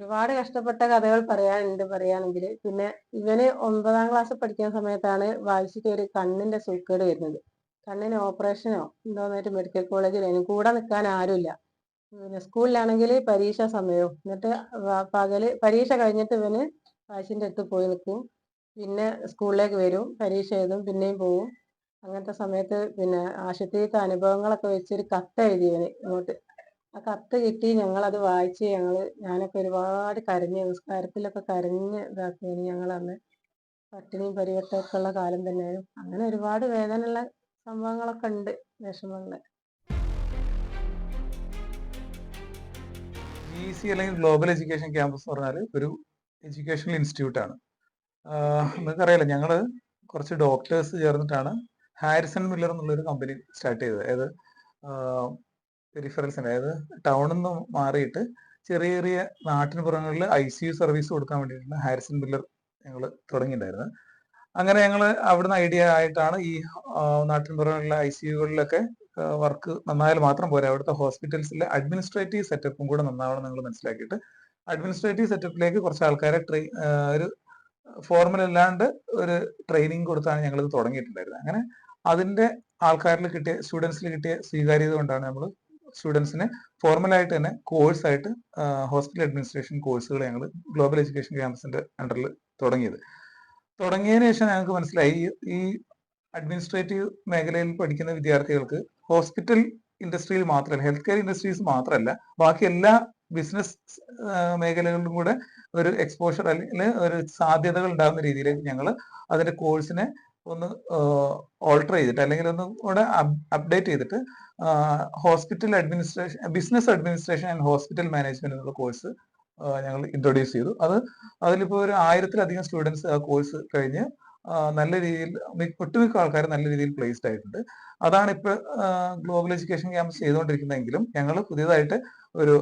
ഒരുപാട് കഷ്ടപ്പെട്ട കഥകൾ പറയാനുണ്ട് പറയുകയാണെങ്കിൽ. പിന്നെ ഇവന് 9ാം ക്ലാസ് പഠിക്കുന്ന സമയത്താണ് വായിച്ചിട്ട് ഒരു കണ്ണിന്റെ സൂക്കേട് വരുന്നത്. കണ്ണിന് ഓപ്പറേഷനോ എന്തോന്നായിട്ട് മെഡിക്കൽ കോളേജിൽ കൂടെ നിൽക്കാൻ ആരുമില്ല. പിന്നെ സ്കൂളിലാണെങ്കിൽ പരീക്ഷ സമയവും. എന്നിട്ട് പകല് പരീക്ഷ കഴിഞ്ഞിട്ട് ഇവന് വാശിന്റെ അടുത്ത് പോയി നിൽക്കും. പിന്നെ സ്കൂളിലേക്ക് വരും, പരീക്ഷ എഴുതും, പിന്നെയും പോവും. അങ്ങനത്തെ സമയത്ത് പിന്നെ ആശുപത്രിയിലത്തെ അനുഭവങ്ങളൊക്കെ വെച്ചൊരു കത്ത് എഴുതിയവന് ഇങ്ങോട്ട്. ആ കത്ത് കിട്ടി, ഞങ്ങളത് വായിച്ച് ഞാനൊക്കെ ഒരുപാട് കരഞ്ഞ് നിസ്കാരത്തിലൊക്കെ കരഞ്ഞ് ഇതാക്കിയതിന് ഞങ്ങളന്ന് പട്ടിണിയും പരിവട്ടമൊക്കെ ഉള്ള കാലം തന്നെയായിരുന്നു. അങ്ങനെ ഒരുപാട് വേദനയുള്ള സംഭവങ്ങളൊക്കെ ഉണ്ട്, വിഷമങ്ങള്. GEC അല്ലെങ്കിൽ ഗ്ലോബൽ എഡ്യൂക്കേഷൻ ക്യാമ്പസ് എന്ന് പറഞ്ഞാൽ ഒരു എഡ്യൂക്കേഷണൽ ഇൻസ്റ്റിറ്റ്യൂട്ട് ആണ്. നിങ്ങൾക്കറിയാലോ, ഞങ്ങള് കുറച്ച് ഡോക്ടേഴ്സ് ചേർന്നിട്ടാണ് ഹാരിസൺ മില്ലർ എന്നുള്ളൊരു കമ്പനി സ്റ്റാർട്ട് ചെയ്തത്. അതായത് പെരിഫറൽസ്, അതായത് ടൗണിൽ നിന്ന് മാറിയിട്ട് ചെറിയ ചെറിയ നാട്ടിൻപുറങ്ങളിൽ ICU സർവീസ് കൊടുക്കാൻ വേണ്ടിയിട്ടുള്ള ഹാരിസൺ മില്ലർ ഞങ്ങൾ തുടങ്ങിയിട്ടുണ്ടായിരുന്നു. അങ്ങനെ ഞങ്ങൾ അവിടുന്ന് ഐഡിയ ആയിട്ടാണ് ഈ നാട്ടിൻപുറങ്ങളിലെ ICUകളിലൊക്കെ വർക്ക് നന്നായാൽ മാത്രം പോരാ, അവിടുത്തെ ഹോസ്പിറ്റൽസിലെ അഡ്മിനിസ്ട്രേറ്റീവ് സെറ്റപ്പും കൂടെ നന്നാവണം നിങ്ങൾ മനസ്സിലാക്കിയിട്ട് അഡ്മിനിസ്ട്രേറ്റീവ് സെറ്റപ്പിലേക്ക് കുറച്ച് ആൾക്കാരെ ഒരു ഫോർമൽ അല്ലാണ്ട് ഒരു ട്രെയിനിങ് കൊടുത്താണ് ഞങ്ങൾ ഇത് തുടങ്ങിയിട്ടുണ്ടായിരുന്നത്. അങ്ങനെ അതിന്റെ ആൾക്കാരിൽ കിട്ടിയ സ്റ്റുഡൻസിൽ കിട്ടിയ സ്വീകാര്യത കൊണ്ടാണ് നമ്മൾ സ്റ്റുഡൻസിനെ ഫോർമലായിട്ട് തന്നെ കോഴ്സായിട്ട് ഹോസ്പിറ്റൽ അഡ്മിനിസ്ട്രേഷൻ കോഴ്സുകൾ ഞങ്ങൾ ഗ്ലോബൽ എഡ്യൂക്കേഷൻ ക്യാമ്പസിന്റെ അണ്ടറിൽ തുടങ്ങിയതിനു ശേഷം ഞങ്ങൾക്ക് മനസ്സിലായി ഈ അഡ്മിനിസ്ട്രേറ്റീവ് മേഖലയിൽ പഠിക്കുന്ന വിദ്യാർത്ഥികൾക്ക് ഹോസ്പിറ്റൽ ഇൻഡസ്ട്രിയിൽ മാത്രമല്ല, ഹെൽത്ത് കെയർ ഇൻഡസ്ട്രീസ് മാത്രമല്ല, ബാക്കി എല്ലാ ബിസിനസ് മേഖലകളിലും കൂടെ ഒരു എക്സ്പോഷർ അല്ലെങ്കിൽ ഒരു സാധ്യതകൾ ഉണ്ടാകുന്ന രീതിയിലേക്ക് ഞങ്ങൾ അതിന്റെ കോഴ്സിനെ ഒന്ന് ഓൾട്ടർ ചെയ്തിട്ട് അല്ലെങ്കിൽ ഒന്ന് കൂടെ അപ്ഡേറ്റ് ചെയ്തിട്ട് hospital administration, business administration and hospital management എന്നുള്ള കോഴ്സ് ഞങ്ങൾ ഇൻട്രൊഡ്യൂസ് ചെയ്തു. അതിലിപ്പോൾ ഒരു 1000-ലധികം സ്റ്റുഡൻസ് ആ കോഴ്സ് കഴിഞ്ഞ് നല്ല രീതിയിൽ ഒട്ടുമിക്ക ആൾക്കാർ നല്ല രീതിയിൽ പ്ലേസ്ഡ് ആയിട്ടുണ്ട്. അതാണ് ഇപ്പോൾ ഗ്ലോബൽ എഡ്യൂക്കേഷൻ ക്യാമ്പസ് ചെയ്തുകൊണ്ടിരിക്കുന്നതെങ്കിലും ഞങ്ങൾ പുതിയതായിട്ട് ഒരു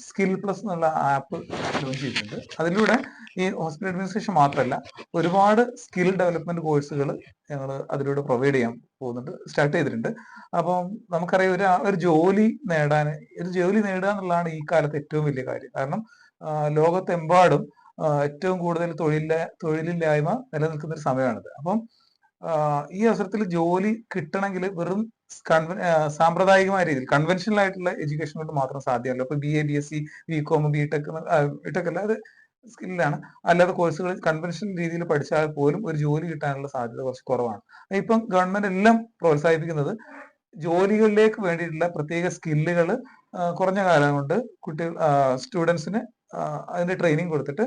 സ്കിൽ പ്ലസ് എന്നുള്ള ആപ്പ് ലോഞ്ച് ചെയ്തിട്ടുണ്ട്. അതിലൂടെ ഈ ഹോസ്പിറ്റൽ അഡ്മിനിസ്ട്രേഷൻ മാത്രമല്ല, ഒരുപാട് സ്കിൽ ഡെവലപ്മെന്റ് കോഴ്സുകൾ ഞങ്ങൾ അതിലൂടെ പ്രൊവൈഡ് ചെയ്യാൻ സ്റ്റാർട്ട് ചെയ്തിട്ടുണ്ട്. അപ്പം നമുക്കറിയാം, ഒരു ജോലി നേടുക എന്നുള്ളതാണ് ഈ കാലത്ത് ഏറ്റവും വലിയ കാര്യം. കാരണം ലോകത്തെമ്പാടും ഏറ്റവും കൂടുതൽ തൊഴിലില്ലായ്മ നിലനിൽക്കുന്ന ഒരു സമയമാണിത്. അപ്പം ഈ അവസരത്തിൽ ജോലി കിട്ടണമെങ്കിൽ വെറും സാമ്പ്രദായികമായ രീതിയിൽ കൺവെൻഷനൽ ആയിട്ടുള്ള എഡ്യൂക്കേഷൻ കൊണ്ട് മാത്രം സാധ്യമല്ല. ഇപ്പൊ BA BSc BCom BTech അല്ല, അത് സ്കില്ലാണ്. അല്ലാതെ കോഴ്സുകൾ കൺവെൻഷണൽ രീതിയിൽ പഠിച്ചാൽ പോലും ഒരു ജോലി കിട്ടാനുള്ള സാധ്യത കുറച്ച് കുറവാണ്. ഇപ്പം ഗവൺമെന്റ് എല്ലാം പ്രോത്സാഹിപ്പിക്കുന്നത് ജോലികളിലേക്ക് വേണ്ടിയിട്ടുള്ള പ്രത്യേക സ്കില്ലുകൾ കുറഞ്ഞ കാലം കൊണ്ട് സ്റ്റുഡൻസിന് അതിന്റെ ട്രെയിനിങ് കൊടുത്തിട്ട്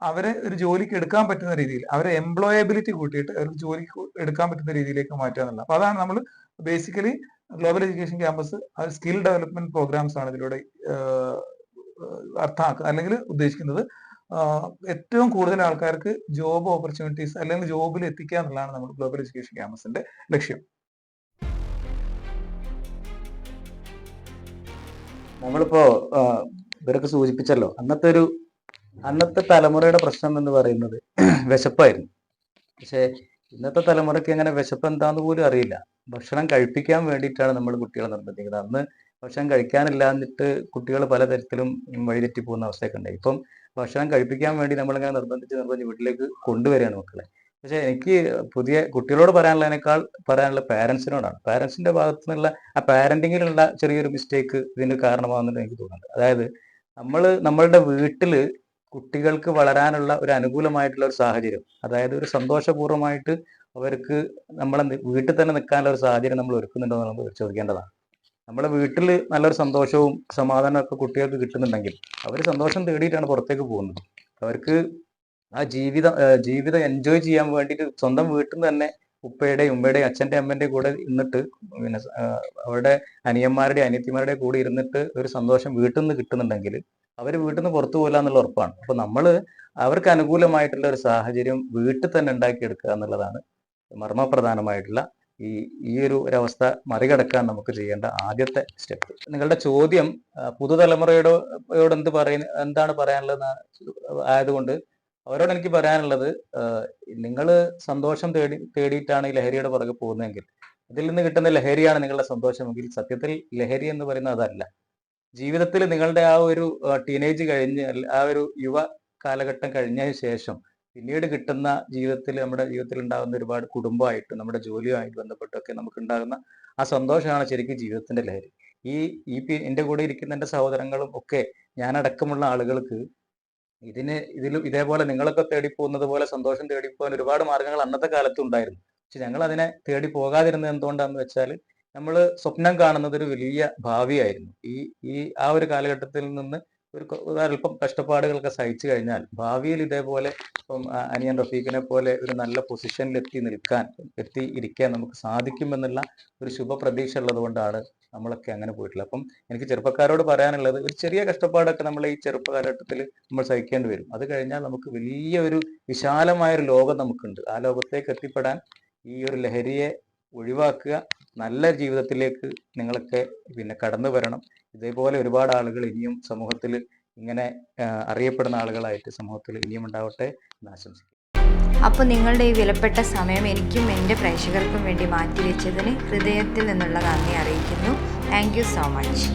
അവരെ ഒരു ജോലിക്ക് എടുക്കാൻ പറ്റുന്ന രീതിയിൽ, അവരെ എംപ്ലോയബിലിറ്റി കൂട്ടിയിട്ട് അവർക്ക് ജോലിക്ക് എടുക്കാൻ പറ്റുന്ന രീതിയിലേക്ക് മാറ്റുക എന്നുള്ളത്. അപ്പൊ അതാണ് നമ്മൾ basically global education campus skill development programmes ആണ് ഇതിലൂടെ അർത്ഥമാക്കുക അല്ലെങ്കിൽ ഉദ്ദേശിക്കുന്നത്. ഏറ്റവും കൂടുതൽ ആൾക്കാർക്ക് ജോബ് ഓപ്പർച്യൂണിറ്റീസ് അല്ലെങ്കിൽ ജോബിൽ എത്തിക്കുക എന്നുള്ളതാണ് നമ്മൾ ഗ്ലോബൽ എഡ്യൂക്കേഷൻ ക്യാമ്പസിന്റെ ലക്ഷ്യം. നമ്മളിപ്പോ ഇവരൊക്കെ സൂചിപ്പിച്ചല്ലോ, അന്നത്തെ തലമുറയുടെ പ്രശ്നം എന്ന് പറയുന്നത് വിശപ്പായിരുന്നു. പക്ഷെ ഇന്നത്തെ തലമുറയ്ക്ക് എങ്ങനെ വിശപ്പ് എന്താന്ന് പോലും അറിയില്ല. ഭക്ഷണം കഴിപ്പിക്കാൻ വേണ്ടിയിട്ടാണ് നമ്മൾ കുട്ടികളെ നിർബന്ധിക്കുന്നത്. അന്ന് ഭക്ഷണം കഴിക്കാനില്ല എന്നിട്ട് കുട്ടികൾ പലതരത്തിലും വഴിതെറ്റി പോകുന്ന അവസ്ഥയൊക്കെ ഉണ്ടായി. ഇപ്പം ഭക്ഷണം കഴിപ്പിക്കാൻ വേണ്ടി നമ്മളിങ്ങനെ നിർബന്ധിച്ച് വീട്ടിലേക്ക് കൊണ്ടുവരികയാണ് മക്കളെ. പക്ഷെ എനിക്ക് പുതിയ കുട്ടികളോട് പറയാനുള്ള പാരന്റ്സിനോടാണ്. പാരന്റ്സിന്റെ ഭാഗത്തു നിന്നുള്ള ആ പാരന്റിങ്ങിലുള്ള ചെറിയൊരു മിസ്റ്റേക്ക് ഇതിന് കാരണമാകുന്നുണ്ട് എനിക്ക് തോന്നുന്നുണ്ട്. അതായത് നമ്മളുടെ വീട്ടില് കുട്ടികൾക്ക് വളരാനുള്ള ഒരു അനുകൂലമായിട്ടുള്ള ഒരു സാഹചര്യം, അതായത് ഒരു സന്തോഷപൂർവ്വമായിട്ട് അവർക്ക് നമ്മളെ വീട്ടിൽ തന്നെ നിൽക്കാനുള്ള ഒരു സാഹചര്യം നമ്മൾ ഒരുക്കുന്നുണ്ടോ എന്ന് നമ്മൾ ചോദിക്കേണ്ടതാണ്. നമ്മുടെ വീട്ടിൽ നല്ലൊരു സന്തോഷവും സമാധാനവും ഒക്കെ കുട്ടികൾക്ക് കിട്ടുന്നുണ്ടെങ്കിൽ അവർ സന്തോഷം തേടിയിട്ടാണ് പുറത്തേക്ക് പോകുന്നത്. അവർക്ക് ആ ജീവിതം എൻജോയ് ചെയ്യാൻ വേണ്ടിയിട്ട് സ്വന്തം വീട്ടിൽ നിന്ന് തന്നെ ഉപ്പയുടെയും ഉമ്മയുടെയും അച്ഛൻ്റെ അമ്മേൻ്റെയും കൂടെ ഇരുന്നിട്ട്, പിന്നെ അവരുടെ അനിയന്മാരുടെ അനിയത്തിമാരുടെ കൂടെ ഇരുന്നിട്ട് ഒരു സന്തോഷം വീട്ടിൽ നിന്ന് കിട്ടുന്നുണ്ടെങ്കിൽ അവർ വീട്ടിൽ നിന്ന് പുറത്തു പോകില്ല എന്നുള്ള ഉറപ്പാണ്. അപ്പൊ അവർക്ക് അനുകൂലമായിട്ടുള്ള ഒരു സാഹചര്യം വീട്ടിൽ തന്നെ ഉണ്ടാക്കിയെടുക്കുക എന്നുള്ളതാണ് മർമ്മപ്രധാനമായിട്ടുള്ള ഈ ഒരു അവസ്ഥ മറികടക്കാൻ നമുക്ക് ചെയ്യേണ്ട ആദ്യത്തെ സ്റ്റെപ്പ്. നിങ്ങളുടെ ചോദ്യം പുതുതലമുറയോട് എന്താണ് പറയാനുള്ളത് ആയതുകൊണ്ട് അവരോട് എനിക്ക് പറയാനുള്ളത്, നിങ്ങൾ സന്തോഷം തേടിയിട്ടാണ് ഈ ലഹരിയുടെ പുറകെ പോകുന്നതെങ്കിൽ, ഇതിൽ നിന്ന് കിട്ടുന്ന ലഹരിയാണ് നിങ്ങളുടെ സന്തോഷമെങ്കിൽ സത്യത്തിൽ ലഹരി എന്ന് പറയുന്നത് അതല്ല. ജീവിതത്തിൽ നിങ്ങളുടെ ആ ഒരു ടീനേജ് കഴിഞ്ഞ് ആ ഒരു യുവ കാലഘട്ടം കഴിഞ്ഞതിന് ശേഷം പിന്നീട് കിട്ടുന്ന ജീവിതത്തിൽ നമ്മുടെ ജീവിതത്തിൽ ഉണ്ടാകുന്ന ഒരുപാട് കുടുംബമായിട്ടും നമ്മുടെ ജോലിയുമായിട്ട് ബന്ധപ്പെട്ടൊക്കെ നമുക്ക് ഉണ്ടാകുന്ന ആ സന്തോഷമാണ് ശരിക്കും ജീവിതത്തിന്റെ ലഹരി. ഈ ഈ എന്റെ കൂടെ ഇരിക്കുന്ന എന്റെ സഹോദരങ്ങളും ഒക്കെ ഞാനടക്കമുള്ള ആളുകൾക്ക് ഇതിലും ഇതേപോലെ നിങ്ങളൊക്കെ തേടിപ്പോകുന്നത് പോലെ സന്തോഷം തേടിപ്പോകാൻ ഒരുപാട് മാർഗങ്ങൾ അന്നത്തെ കാലത്ത് ഉണ്ടായിരുന്നു. പക്ഷെ ഞങ്ങൾ അതിനെ തേടി പോകാതിരുന്നത് എന്തുകൊണ്ടാന്ന് വെച്ചാൽ നമ്മൾ സ്വപ്നം കാണുന്നത് ഒരു വലിയ ഭാവിയായിരുന്നു. ഈ ഈ ആ ഒരു കാലഘട്ടത്തിൽ നിന്ന് ഒരല്പം കഷ്ടപ്പാടുകളൊക്കെ സഹിച്ചു കഴിഞ്ഞാൽ ഭാവിയിൽ ഇതേപോലെ ഇപ്പം അനിയൻ റഫീഖിനെ പോലെ ഒരു നല്ല പൊസിഷനിൽ എത്തി ഇരിക്കാൻ നമുക്ക് സാധിക്കുമെന്നുള്ള ഒരു ശുഭപ്രതീക്ഷ ഉള്ളത് കൊണ്ടാണ് നമ്മളൊക്കെ അങ്ങനെ പോയിട്ടുള്ളത്. അപ്പം എനിക്ക് ചെറുപ്പക്കാരോട് പറയാനുള്ളത്, ഒരു ചെറിയ കഷ്ടപ്പാടൊക്കെ നമ്മൾ ഈ ചെറുപ്പകാലഘട്ടത്തിൽ നമ്മൾ സഹിക്കേണ്ടി വരും. അത് കഴിഞ്ഞാൽ നമുക്ക് വലിയ ഒരു വിശാലമായ ഒരു ലോകം നമുക്കുണ്ട്. ആ ലോകത്തേക്ക് എത്തിപ്പെടാൻ ഈ ഒരു ലഹരിയെ ഒഴിവാക്കുക, നല്ല ജീവിതത്തിലേക്ക് നിങ്ങളൊക്കെ കടന്നു വരണം. ഇതേപോലെ ഒരുപാട് ആളുകൾ ഇനിയും സമൂഹത്തിൽ ഇങ്ങനെ അറിയപ്പെടുന്ന ആളുകളായിട്ട് സമൂഹത്തിൽ ഇനിയും ഉണ്ടാവട്ടെ എന്ന് ആശംസിക്കുന്നു. അപ്പോൾ നിങ്ങളുടെ ഈ വിലപ്പെട്ട സമയം എനിക്കും എൻ്റെ പ്രേക്ഷകർക്കും വേണ്ടി മാറ്റിവെച്ചതിന് ഹൃദയത്തിൽ നിന്നുള്ള നന്ദി അറിയിക്കുന്നു. Thank you so much.